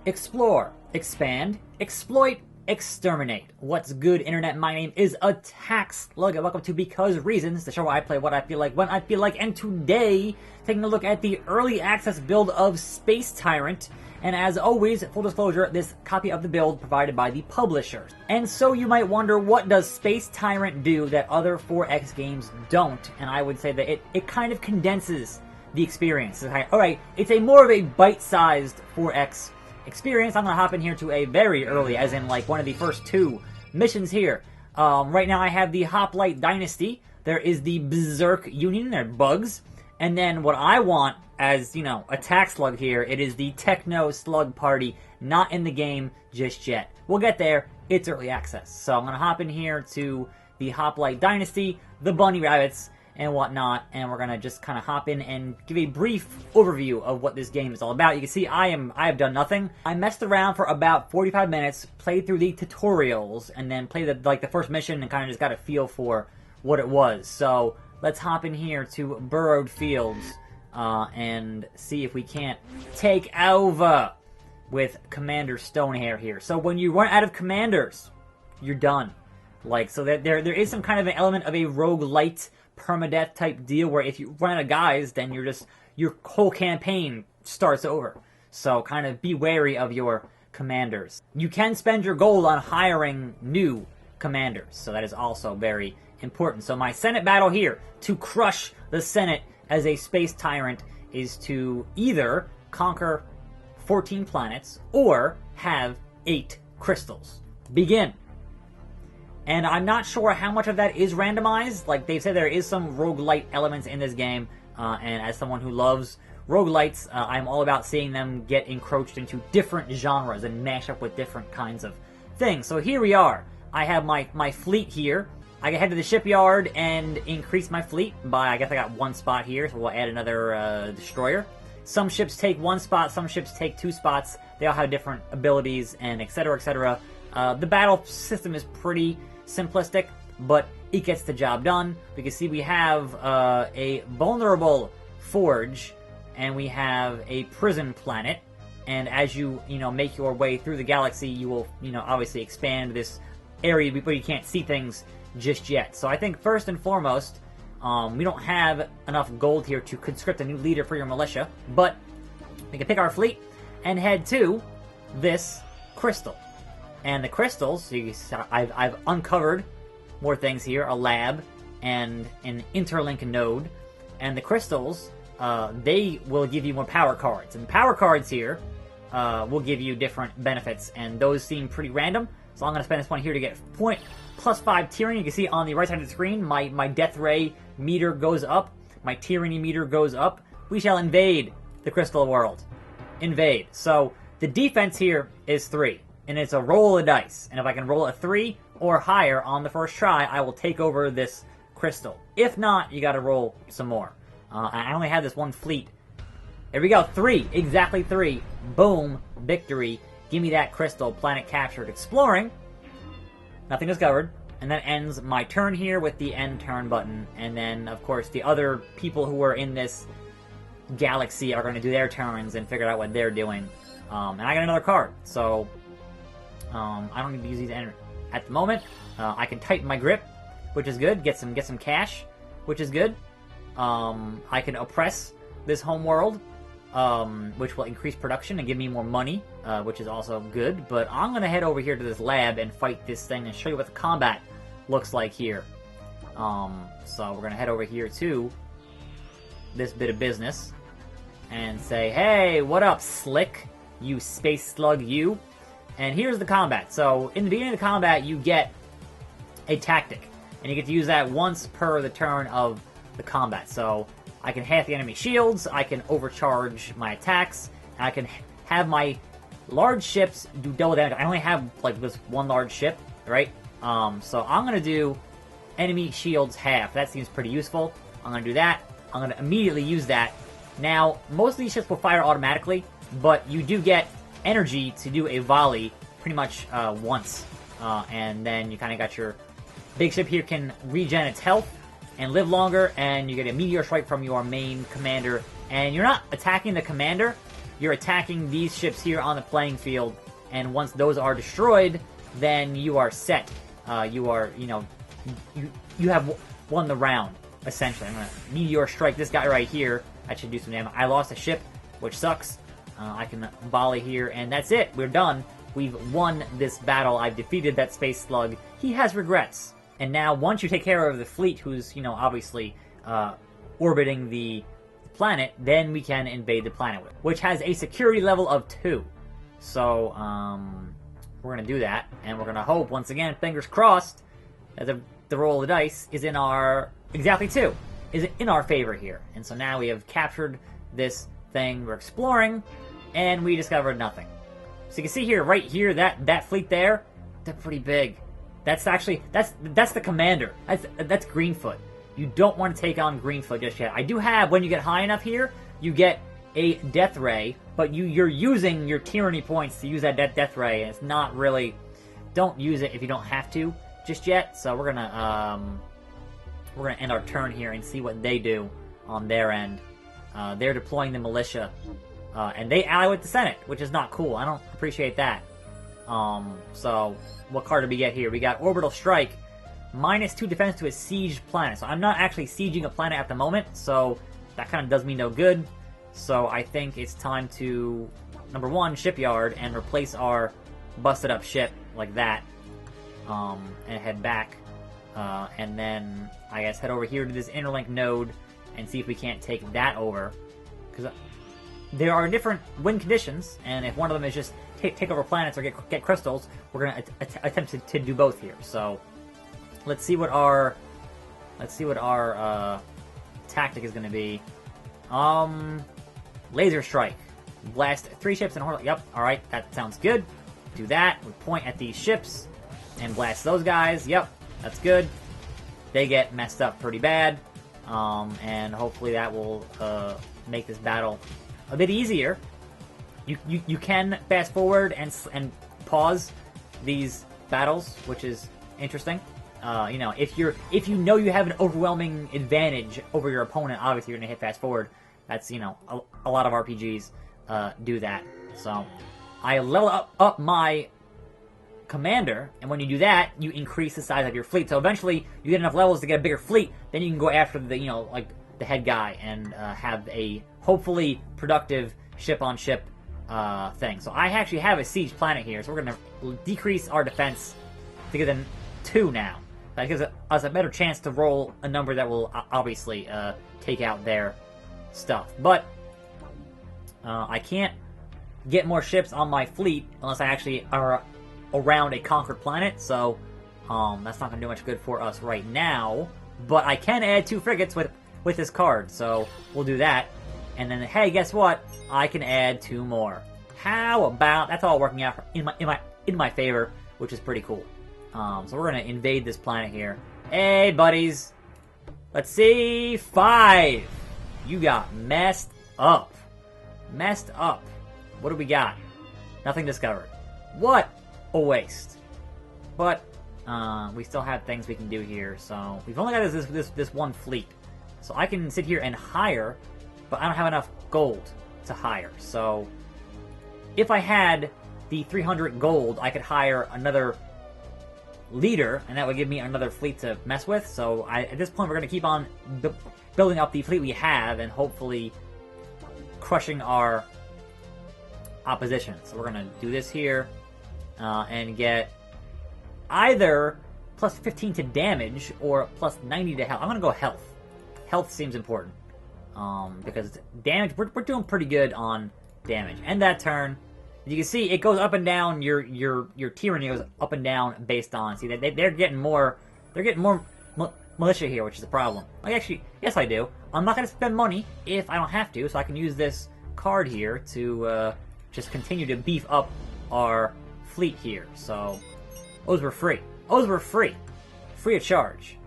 Explore, expand, exploit, exterminate. What's good, internet? My name is attackslug, and welcome to Because Reasons, the show where I play what I feel like, when I feel like, and today, taking a look at the early access build of Space Tyrant. And as always, full disclosure, this copy of the build provided by the publisher. And so you might wonder, what does Space Tyrant do that other 4X games don't? And I would say that it kind of condenses the experience. Alright, it's a more of a bite-sized 4X experience. I'm going to hop in here to a very early, as in like one of the first two missions here. Right now I have the Hoplite Dynasty. There is the Berserk Union, they're bugs. And then what I want as, you know, attack slug here, it is the Techno Slug Party, not in the game just yet. We'll get there, it's early access. So I'm going to hop in here to the Hoplite Dynasty, the Bunny Rabbits, and whatnot, and we're gonna just kind of hop in and give a brief overview of what this game is all about. You can see I have done nothing. I messed around for about 45 minutes, played through the tutorials, and then played the first mission and kind of just got a feel for what it was. So let's hop in here to Burrowed Fields and see if we can't take over with Commander Stonehair here. So when you run out of commanders, you're done. Like, so that there is some kind of an element of a roguelite permadeath type deal where if you run out of guys, then your whole campaign starts over. So kind of be wary of your commanders. You can spend your gold on hiring new commanders, so that is also very important. So my Senate battle here, to crush the Senate as a space tyrant, is to either conquer 14 planets or have 8 crystals. Begin. And I'm not sure how much of that is randomized. Like, they've said there is some roguelite elements in this game, and as someone who loves roguelites, I'm all about seeing them get encroached into different genres and mash up with different kinds of things. So here we are. I have my fleet here. I can head to the shipyard and increase my fleet by, I guess I got one spot here, so we'll add another destroyer. Some ships take one spot, some ships take 2 spots. They all have different abilities, and etc., etc. The battle system is pretty simplistic, but it gets the job done. We can see we have a vulnerable forge, and we have a prison planet. And as you make your way through the galaxy, you will obviously expand this area, but you can't see things just yet. So I think first and foremost, we don't have enough gold here to conscript a new leader for your militia, but we can pick our fleet and head to this crystal. And the crystals, I've uncovered more things here, a lab and an interlink node. And the crystals, they will give you more power cards. And the power cards here will give you different benefits, and those seem pretty random. So I'm going to spend this one here to get +5 tyranny. You can see on the right side of the screen, my death ray meter goes up. My tyranny meter goes up. We shall invade the crystal world. Invade. So the defense here is 3. And it's a roll of dice. And if I can roll a 3 or higher on the first try, I will take over this crystal. If not, you gotta roll some more. I only have this one fleet. There we go, 3. Exactly 3. Boom. Victory. Give me that crystal. Planet captured. Exploring. Nothing discovered. And that ends my turn here with the end turn button. And then, of course, the other people who are in this galaxy are going to do their turns and figure out what they're doing. And I got another card. So I don't need to use these at the moment. I can tighten my grip, which is good. Get some cash, which is good. I can oppress this homeworld, which will increase production and give me more money, which is also good. But I'm going to head over here to this lab and fight this thing and show you what the combat looks like here. So we're going to head over here to this bit of business and say, hey, what up, Slick? You space slug, you. And here's the combat. So, in the beginning of the combat, you get a tactic. And you get to use that once per the turn of the combat. So, I can half the enemy shields, I can overcharge my attacks, and I can have my large ships do double damage. I only have, like, this one large ship, right? So, I'm going to do enemy shields half. That seems pretty useful. I'm going to do that. I'm going to immediately use that. Now, most of these ships will fire automatically, but you do get energy to do a volley pretty much once, and then you kind of got your big ship here can regen its health and live longer, and you get a meteor strike from your main commander, and you're not attacking the commander, you're attacking these ships here on the playing field, and once those are destroyed, then you are set. You are, you know, you have won the round, essentially. I'm going to meteor strike this guy right here. That should do some damage. I lost a ship, which sucks. I can volley here, and that's it. We're done. We've won this battle. I've defeated that space slug. He has regrets. And now, once you take care of the fleet, who's, you know, obviously orbiting the planet, then we can invade the planet, which has a security level of 2. So, we're going to do that, and we're going to hope, once again, fingers crossed, that the roll of the dice is in our, exactly 2, is in our favor here. And so now we have captured this thing, we're exploring, and we discovered nothing. So you can see here, right here, that fleet there, they're pretty big. That's actually, that's the commander. That's Greenfoot. You don't want to take on Greenfoot just yet. I do have, when you get high enough here, you get a death ray, but you're using your tyranny points to use that death ray, and it's not really, don't use it if you don't have to just yet. So we're gonna end our turn here and see what they do on their end. They're deploying the militia, and they ally with the Senate, which is not cool. I don't appreciate that. So what card did we get here? We got Orbital Strike, -2 defense to a sieged planet. So I'm not actually sieging a planet at the moment, so that kind of does me no good. So I think it's time to, number 1, shipyard, and replace our busted up ship like that, and head back. And then, I guess, head over here to this interlink node and see if we can't take that over. Because there are different win conditions, and if one of them is just take over planets or get crystals, we're going to attempt to do both here. So let's see what our tactic is going to be. Laser strike. Blast 3 ships and a horde. Yep, alright, that sounds good. Do that. We point at these ships and blast those guys. Yep, that's good. They get messed up pretty bad. And hopefully that will make this battle a bit easier. You can fast forward and pause these battles, which is interesting. You know, if you know you have an overwhelming advantage over your opponent, obviously you're gonna hit fast forward. That's, you know, a lot of RPGs do that. So I level up my commander, and when you do that, you increase the size of your fleet. So eventually, you get enough levels to get a bigger fleet. Then you can go after the, you know, like the head guy and have a hopefully productive ship-on-ship thing. So I actually have a siege planet here, so we're gonna decrease our defense to get them 2 now. That gives us a better chance to roll a number that will obviously take out their stuff. But I can't get more ships on my fleet unless I actually are around a conquered planet, so that's not going to do much good for us right now. But I can add 2 frigates with this card, so we'll do that. And then, hey, guess what? I can add 2 more. How about, that's all working out in my favor, which is pretty cool. So we're going to invade this planet here. Hey, buddies. Let's see. 5. You got messed up. Messed up. What do we got? Nothing discovered. What a waste. But we still have things we can do here. So we've only got this one fleet. So I can sit here and hire, but I don't have enough gold to hire. So if I had the 300 gold, I could hire another leader, and that would give me another fleet to mess with. So at this point, we're going to keep on building up the fleet we have and hopefully crushing our opposition. So we're going to do this here and get either plus 15 to damage or plus 90 to health. I'm going to go health. Health seems important because damage, we're doing pretty good on damage. End that turn. You can see it goes up and down. Your tyranny goes up and down based on. See, they're getting more. They're getting more militia here, which is a problem. Like, actually, yes, I do. I'm not going to spend money if I don't have to, so I can use this card here to just continue to beef up our fleet here. So those were free. Those were free of charge.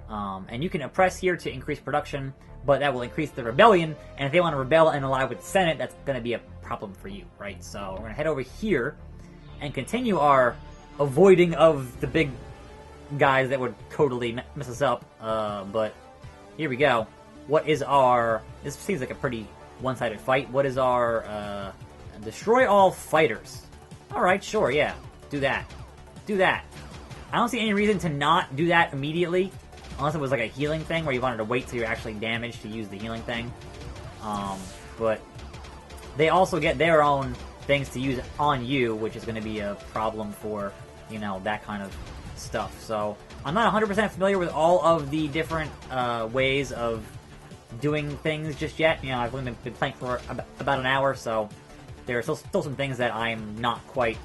And you can oppress here to increase production, but that will increase the rebellion. And if they want to rebel and ally with the Senate, that's going to be a problem for you, right? So we're going to head over here and continue our avoiding of the big guys that would totally mess us up. But here we go. What is our... This seems like a pretty one-sided fight. What is our, destroy all fighters. Alright, sure, yeah. Do that. Do that. I don't see any reason to not do that immediately, unless it was like a healing thing where you wanted to wait till you're actually damaged to use the healing thing. But they also get their own things to use on you, which is going to be a problem for, you know, that kind of stuff. So, I'm not 100% familiar with all of the different ways of doing things just yet. You know, I've only been playing for about an hour, so there are still some things that I'm not quite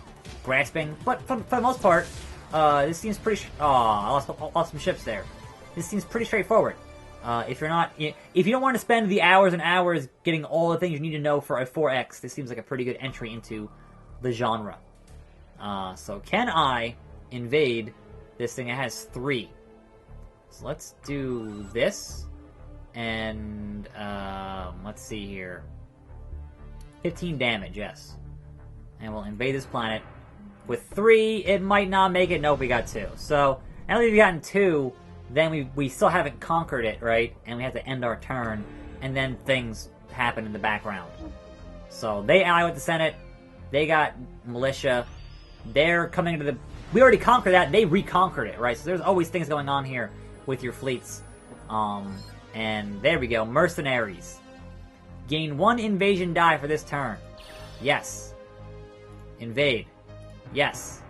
grasping. But for the most part, this seems pretty... I lost some ships there. This seems pretty straightforward. If you don't want to spend the hours and hours getting all the things you need to know for a 4X, this seems like a pretty good entry into the genre. So can I invade this thing? It has 3. So let's do this. And, let's see here. 15 damage, yes. And we'll invade this planet. With 3, it might not make it. Nope, we got 2. So, now that we've gotten 2, then we still haven't conquered it, right? And we have to end our turn, and then things happen in the background. So, they ally with the Senate. They got militia. They're coming to the... We already conquered that. They reconquered it, right? So there's always things going on here with your fleets. And there we go. Mercenaries. Gain 1 invasion die for this turn. Yes. Invade. Yes.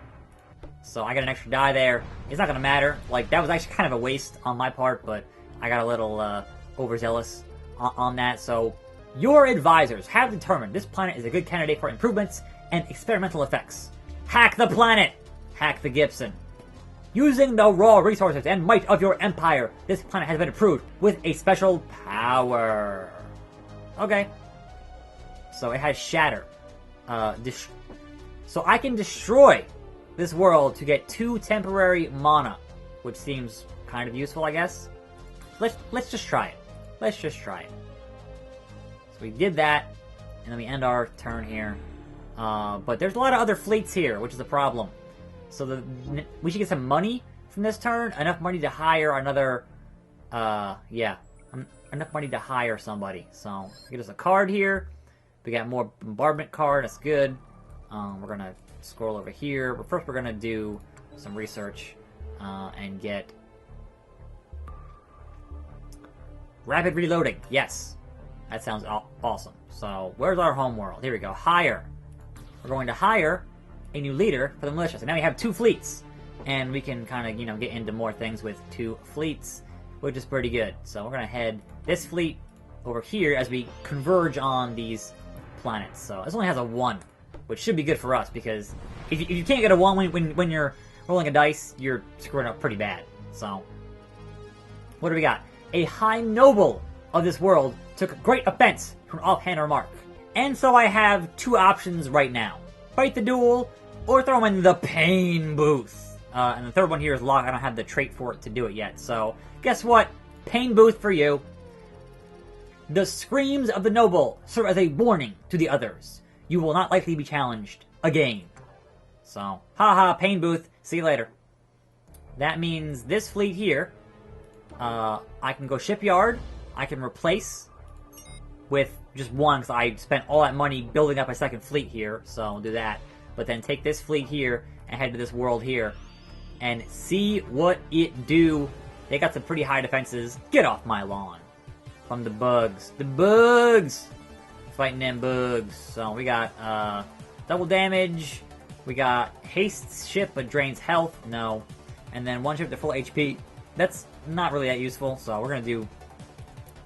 So I got an extra die there. It's not going to matter. Like, that was actually kind of a waste on my part, but I got a little overzealous on that. So, your advisors have determined this planet is a good candidate for improvements and experimental effects. Hack the planet! Hack the Gibson. Using the raw resources and might of your empire, this planet has been approved with a special power. Okay. So it has Shatter. So I can destroy this world to get 2 temporary mana, which seems kind of useful, I guess. Let's just try it. Let's just try it. So we did that, and then we end our turn here. But there's a lot of other fleets here, which is a problem. So we should get some money from this turn. Enough money to hire another... enough money to hire somebody. So, get us a card here. We got more bombardment card. That's good. We're going to scroll over here. But first we're going to do some research and get... Rapid reloading. Yes. That sounds awesome. So, where's our homeworld? Here we go. Hire. We're going to hire a new leader for the militia. So now we have 2 fleets. And we can kind of, you know, get into more things with 2 fleets, which is pretty good. So we're going to head this fleet over here as we converge on these planets. So this only has a 1, which should be good for us, because if you can't get a 1 when you're rolling a dice, you're screwing up pretty bad. So, what do we got? A high noble of this world took great offense from an offhand remark. And so I have 2 options right now. Fight the duel, or throw him in the pain booth. And the third one here is locked. I don't have the trait for it to do it yet. So, guess what? Pain booth for you. The screams of the noble serve as a warning to the others. You will not likely be challenged again. So, haha, pain booth. See you later. That means this fleet here, I can go shipyard. I can replace with just 1, because I spent all that money building up a second fleet here, so I'll do that. But then take this fleet here and head to this world here and see what it do. They got some pretty high defenses. Get off my lawn. From the bugs. The bugs! Fighting them bugs. So we got double damage. We got haste ship but drains health. No. And then 1 ship to full HP. That's not really that useful, so we're going to do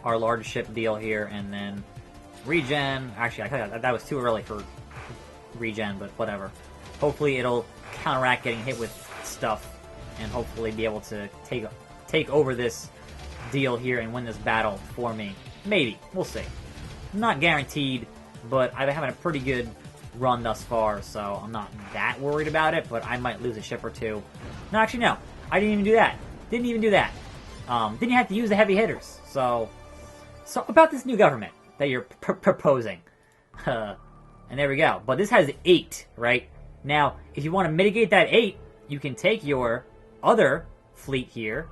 our large ship deal here, and then regen. Actually, I thought that was too early for regen, but whatever. Hopefully it'll counteract getting hit with stuff, and hopefully be able to take over this deal here and win this battle for me. Maybe. We'll see. Not guaranteed, but I've been having a pretty good run thus far, so I'm not that worried about it, but I might lose a ship or 2. No, actually, no. I didn't even do that. Didn't even do that. Didn't have to use the heavy hitters. So about this new government that you're proposing. And there we go. But this has 8, right? Now, if you want to mitigate that 8, you can take your other fleet here.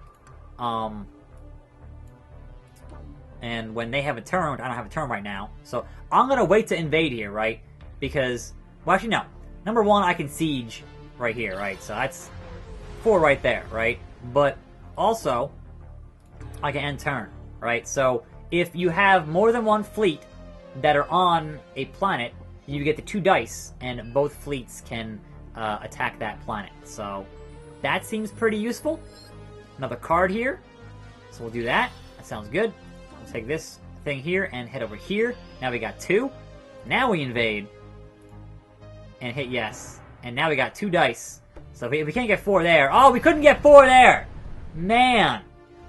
And when they have a turn, I don't have a turn right now. So I'm going to wait to invade here, right? Because, well, actually, no. Number one, I can siege right here, right? So that's 4 right there, right? But also, I can end turn, right? So if you have more than one fleet that are on a planet, you get the 2 dice, and both fleets can attack that planet. So that seems pretty useful. Another card here. So we'll do that. That sounds good. We'll take this thing here and head over here. Now we got 2. Now we invade. And hit yes. And now we got 2 dice. So if we can't get 4 there. Oh, we couldn't get 4 there! Man!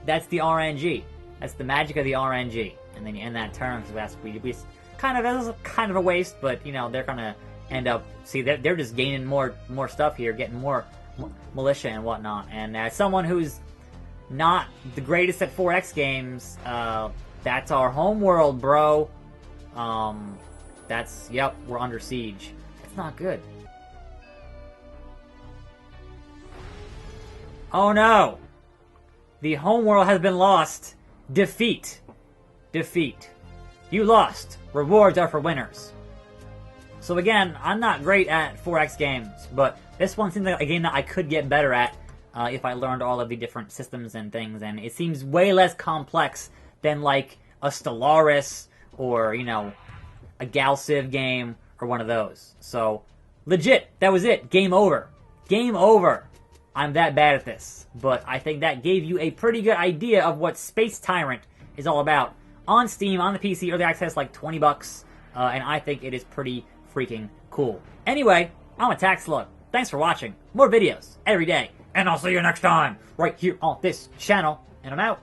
That's the RNG. That's the magic of the RNG. And then you end that turn, because we kind of a waste, but, you know, they're gonna end up... See, they're just gaining more stuff here, getting more militia and whatnot. And as someone who's not the greatest at 4X games, that's our homeworld, bro. Yep, we're under siege. That's not good. Oh no! The homeworld has been lost. Defeat. Defeat. You lost. Rewards are for winners. So again, I'm not great at 4X games, but this one seems like a game that I could get better at if I learned all of the different systems and things, and it seems way less complex than like a Stellaris or, you know, a Galciv game or one of those. So, legit, that was it. Game over. Game over. I'm that bad at this, but I think that gave you a pretty good idea of what Space Tyrant is all about. On Steam, on the PC, early access, like $20, and I think it is pretty freaking cool. Anyway, I'm attackslug. Thanks for watching. More videos every day, and I'll see you next time, right here on this channel, and I'm out.